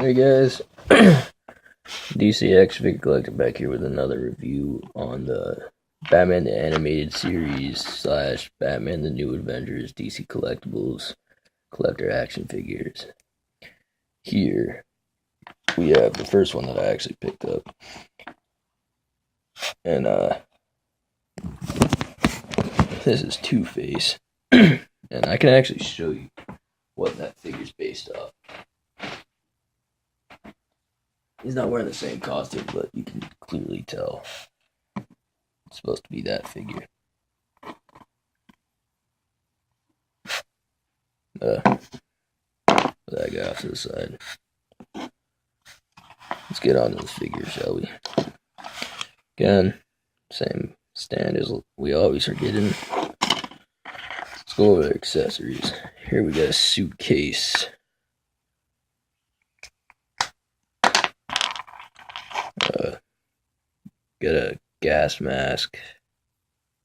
Hey guys, DCX Figure Collector back here with another review on the Batman the Animated Series slash Batman the New Avengers DC Collectibles collector action figures. Here we have the first one that I actually picked up, and this is Two-Face, and I can actually show you what that figure's based off. He's not wearing the same costume, but you can clearly tell it's supposed to be that figure. Put that guy off to the side. Let's get on to this figure, shall we? Again, same stand as we always are getting. Let's go over the accessories. Here we got a suitcase. Got a gas mask.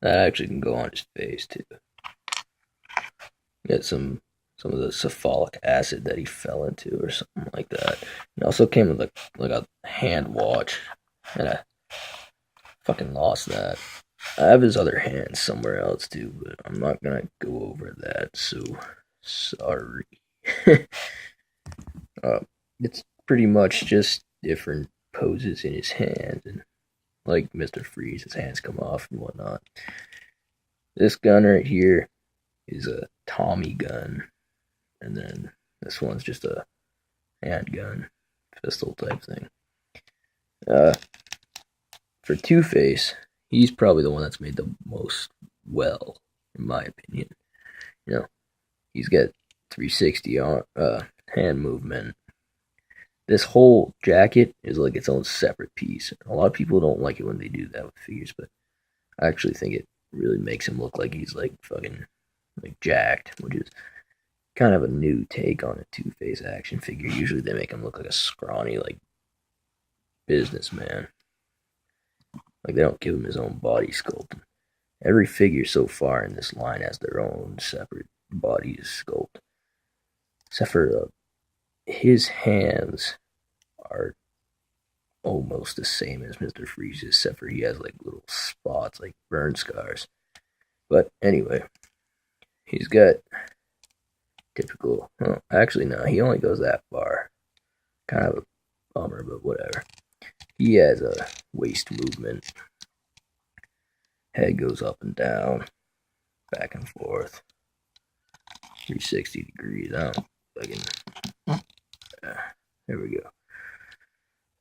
That actually can go on his face too. Got some of the sulfuric acid that he fell into or something like that. It also came with like a hand watch, and I fucking lost that. I have his other hand somewhere else too, but I'm not gonna go over that, so sorry. It's pretty much just different poses in his hands, and like Mr. Freeze, his hands come off and whatnot. This gun right here is a Tommy gun, and then this one's just a handgun, pistol type thing. For Two-Face, he's probably the one that's made the most well, in my opinion. You know, he's got 360 on hand movement. This whole jacket is like its own separate piece. A lot of people don't like it when they do that with figures, but I actually think it really makes him look like he's like fucking like jacked, which is kind of a new take on a Two-Face action figure. Usually they make him look like a scrawny like businessman. Like they don't give him his own body sculpt. Every figure so far in this line has their own separate body sculpt, except for his hands are almost the same as Mr. Freeze's, except for he has like little spots, like burn scars. But anyway, he's got typical. Well, actually, no, he only goes that far. Kind of a bummer, but whatever. He has a waist movement. Head goes up and down, back and forth, 360 degrees. I don't fucking. There we go.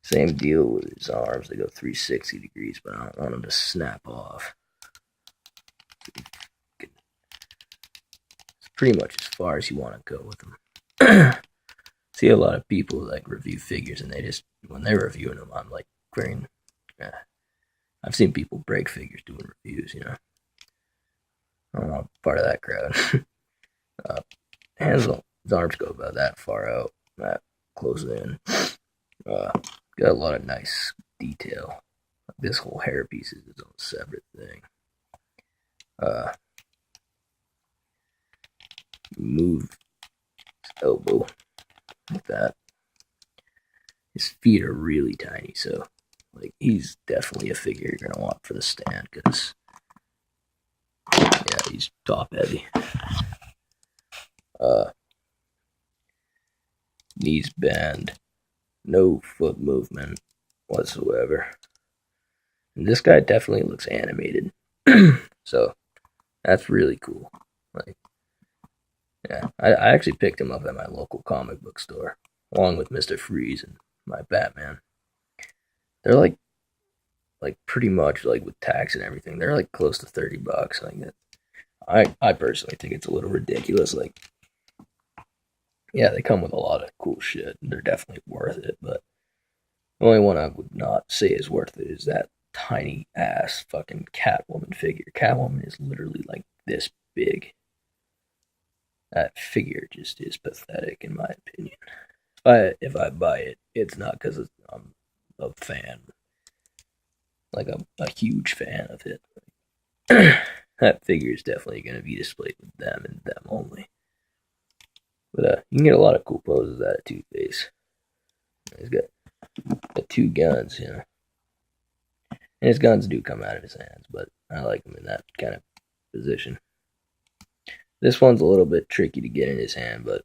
Same deal with his arms. They go 360 degrees, but I don't want them to snap off. It's pretty much as far as you want to go with them. See a lot of people like review figures, and they just, when they're reviewing them, I'm like wearing. I've seen people break figures doing reviews, you know. I don't want part of that crowd. His arms go about that far out, that close in. Got a lot of nice detail. This whole hairpiece is its own separate thing. Move his elbow like that. His feet are really tiny, so like he's definitely a figure you're gonna want for the stand, because yeah, he's top heavy. Knees bend, no foot movement whatsoever. And this guy definitely looks animated, so that's really cool. Like, yeah, I actually picked him up at my local comic book store, along with Mr. Freeze and my Batman. They're like pretty much like with tax and everything, they're like close to $30. Like that. I personally think it's a little ridiculous. Like, yeah, they come with a lot of cool shit. They're definitely worth it, but the only one I would not say is worth it is that tiny ass fucking Catwoman figure. Catwoman is literally like this big. That figure just is pathetic, in my opinion. If I buy it, it's not because I'm a fan, like a huge fan of it. That figure is definitely going to be displayed with them and them only. But you can get a lot of cool poses out of Two-Face. He's got two guns, you know. And his guns do come out of his hands, but I like him in that kind of position. This one's a little bit tricky to get in his hand, but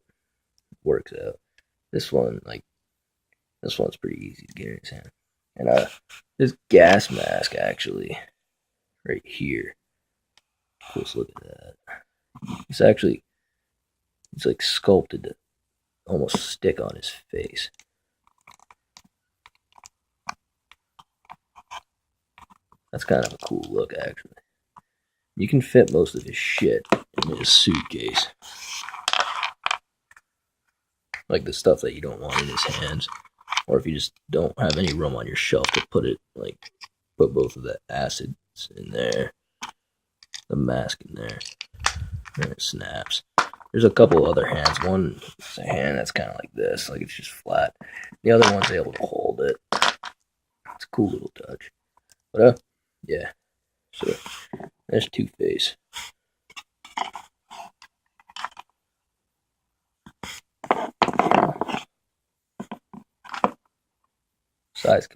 works out. This one's pretty easy to get in his hand. And this gas mask actually, right here. Close look at that. It's like sculpted to almost stick on his face. That's kind of a cool look, actually. You can fit most of his shit in his suitcase. Like the stuff that you don't want in his hands. Or if you just don't have any room on your shelf to put it, like, put both of the acids in there. The mask in there. And it snaps. There's a couple other hands. One is a hand that's kind of like this, like it's just flat. The other one's able to hold it. It's a cool little touch. But, yeah. So, there's Two-Face. Size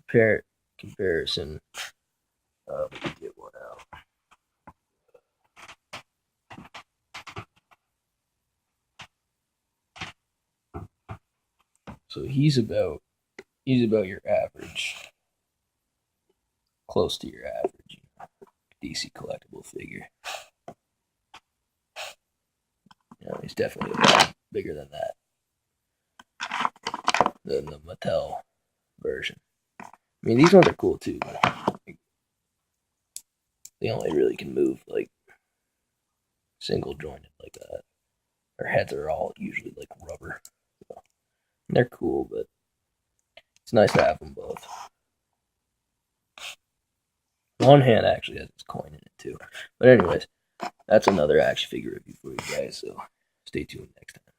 comparison. Let me get one out. So he's about your average, close to your average DC collectible figure. He's definitely a lot bigger than that, than the Mattel version. I mean, these ones are cool too, but they only really can move like single jointed like that. Their heads are all usually like rubber. So, they're cool, but it's nice to have them both. One hand actually has its coin in it too. But anyways, that's another action figure review for you guys, so stay tuned next time.